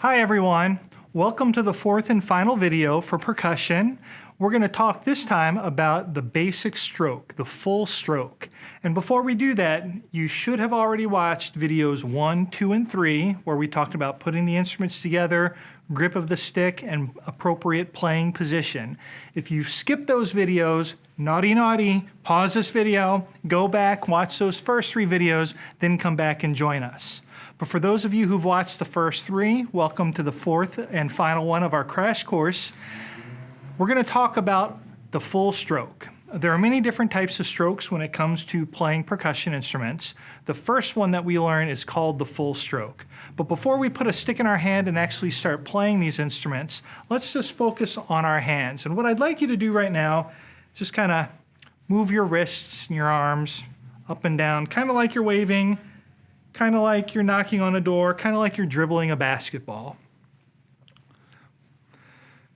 Hi everyone, welcome to the fourth and final video for percussion. We're going to talk this time about the basic stroke, the full stroke. And before we do that, you should have already watched videos 1, 2, and 3, where we talked about putting the instruments together, grip of the stick, and appropriate playing position. If you've skipped those videos, naughty, pause this video, go back, watch those first 3 videos, then come back and join us. But for those of you who've watched the first 3, welcome to the fourth and final one of our crash course. We're going to talk about the full stroke. There are many different types of strokes when it comes to playing percussion instruments. The first one that we learn is called the full stroke. But before we put a stick in our hand and actually start playing these instruments, let's just focus on our hands. And what I'd like you to do right now is just kind of move your wrists and your arms up and down, kind of like you're waving, kind of like you're knocking on a door, kind of like you're dribbling a basketball.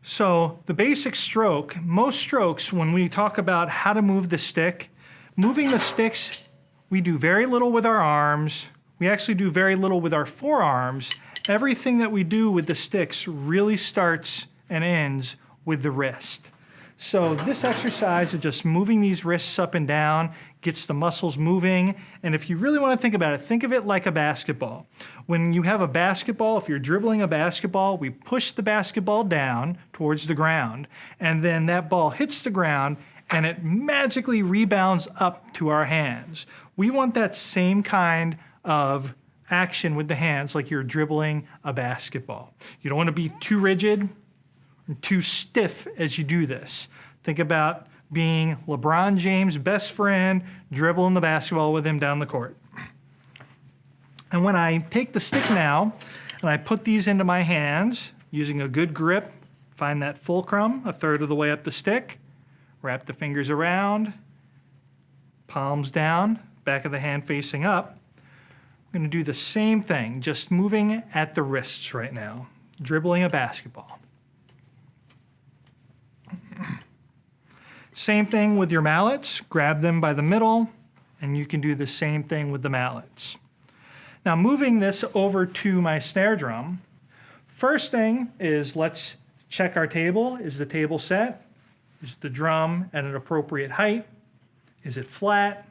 So the basic stroke, most strokes, when we talk about how to move the stick, moving the sticks, we do very little with our arms. We actually do very little with our forearms. Everything that we do with the sticks really starts and ends with the wrist. So this exercise of just moving these wrists up and down gets the muscles moving. And if you really want to think about it, think of it like a basketball. When you have a basketball, if you're dribbling a basketball, we push the basketball down towards the ground, and then that ball hits the ground and it magically rebounds up to our hands. We want that same kind of action with the hands, like you're dribbling a basketball. You don't want to be too rigid, too stiff as you do this. Think about being LeBron James' best friend, dribbling the basketball with him down the court. And when I take the stick now, and I put these into my hands, using a good grip, find that fulcrum, a third of the way up the stick, wrap the fingers around, palms down, back of the hand facing up. I'm going to do the same thing, just moving at the wrists right now, dribbling a basketball. Same thing with your mallets. Grab them by the middle, and you can do the same thing with the mallets. Now moving this over to my snare drum, first thing is let's check our table. Is the table set? Is the drum at an appropriate height? Is it flat?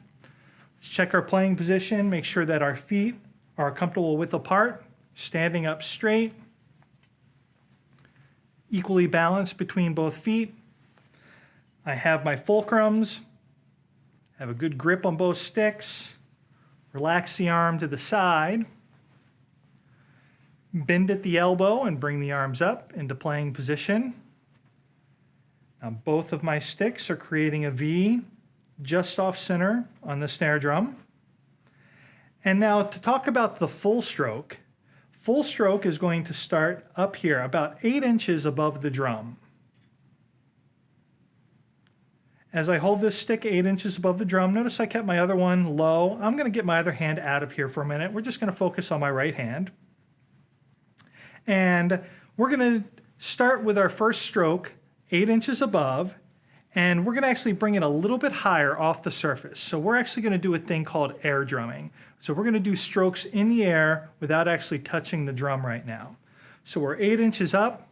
Let's check our playing position, make sure that our feet are comfortable width apart, standing up straight, equally balanced between both feet. I have my fulcrums, have a good grip on both sticks, relax the arm to the side, bend at the elbow and bring the arms up into playing position. Now both of my sticks are creating a V just off center on the snare drum. And now to talk about the full stroke is going to start up here, about 8 inches above the drum. As I hold this stick 8 inches above the drum, notice I kept my other one low. I'm going to get my other hand out of here for a minute. We're just going to focus on my right hand. And we're going to start with our first stroke 8 inches above, and we're going to actually bring it a little bit higher off the surface. So we're actually going to do a thing called air drumming. So we're going to do strokes in the air without actually touching the drum right now. So we're 8 inches up,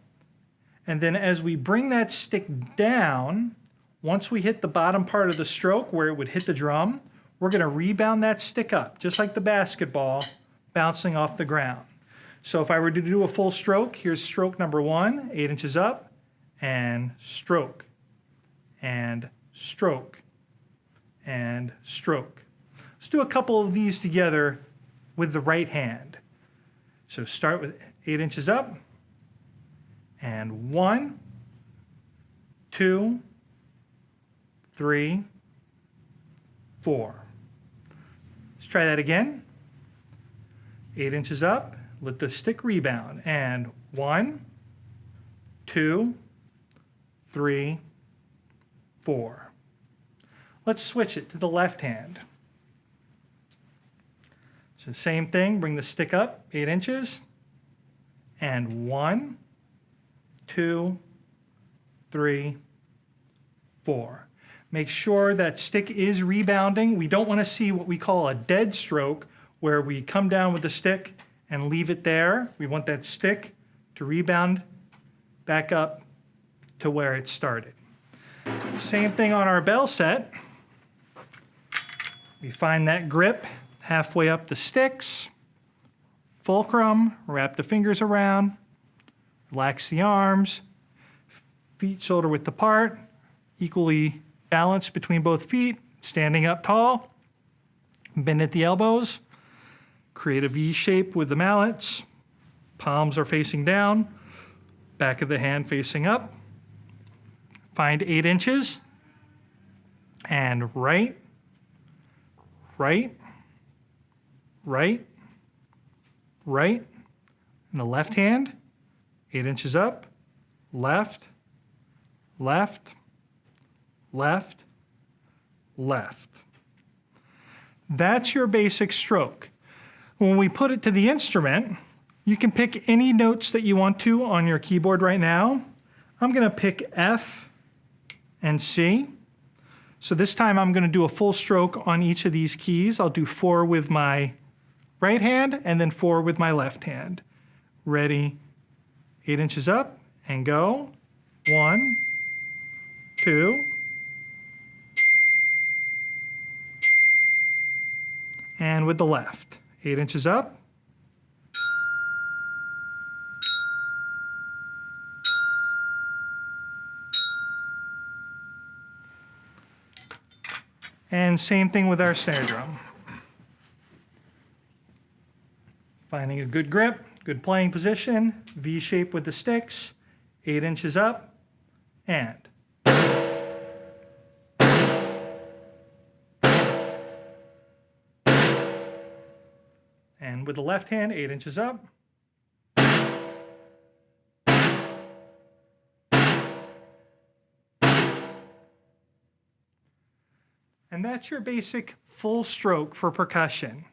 and then as we bring that stick down, once we hit the bottom part of the stroke where it would hit the drum, we're going to rebound that stick up, just like the basketball, bouncing off the ground. So if I were to do a full stroke, here's stroke number 1, 8 inches up, and stroke, and stroke, and stroke. Let's do a couple of these together with the right hand. So start with 8 inches up, and 1, 2, 3, 4. Let's try that again. 8 inches up, let the stick rebound, and 1, 2, 3, 4. Let's switch it to the left hand. So same thing, bring the stick up 8 inches, and 1, 2, 3, 4. Make sure that stick is rebounding. We don't want to see what we call a dead stroke, where we come down with the stick and leave it there. We want that stick to rebound back up to where it started. Same thing on our bell set. We find that grip halfway up the sticks, fulcrum, wrap the fingers around, relax the arms, feet shoulder width apart, equally balanced between both feet, standing up tall, bend at the elbows, create a V shape with the mallets, palms are facing down, back of the hand facing up, find 8 inches, and right, right, right, right, and the left hand, 8 inches up, left, left, left, left. That's your basic stroke. When we put it to the instrument, you can pick any notes that you want to on your keyboard right now. I'm going to pick F and C. So this time I'm going to do a full stroke on each of these keys. I'll do 4 with my right hand and then 4 with my left hand. Ready, 8 inches up and go. 1, 2, and with the left, 8 inches up, and same thing with our snare drum. Finding a good grip, good playing position, V shape with the sticks, 8 inches up, and. And with the left hand, 8 inches up. And that's your basic full stroke for percussion.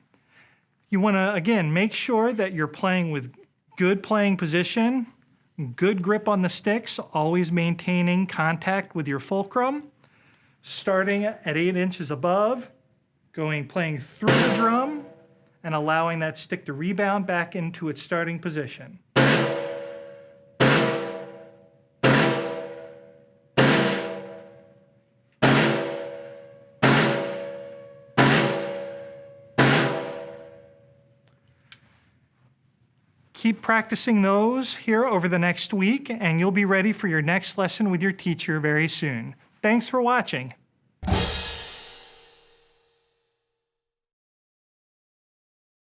You want to, again, make sure that you're playing with good playing position, good grip on the sticks, always maintaining contact with your fulcrum, starting at 8 inches above, playing through the drum, and allowing that stick to rebound back into its starting position. Keep practicing those here over the next week, and you'll be ready for your next lesson with your teacher very soon. Thanks for watching.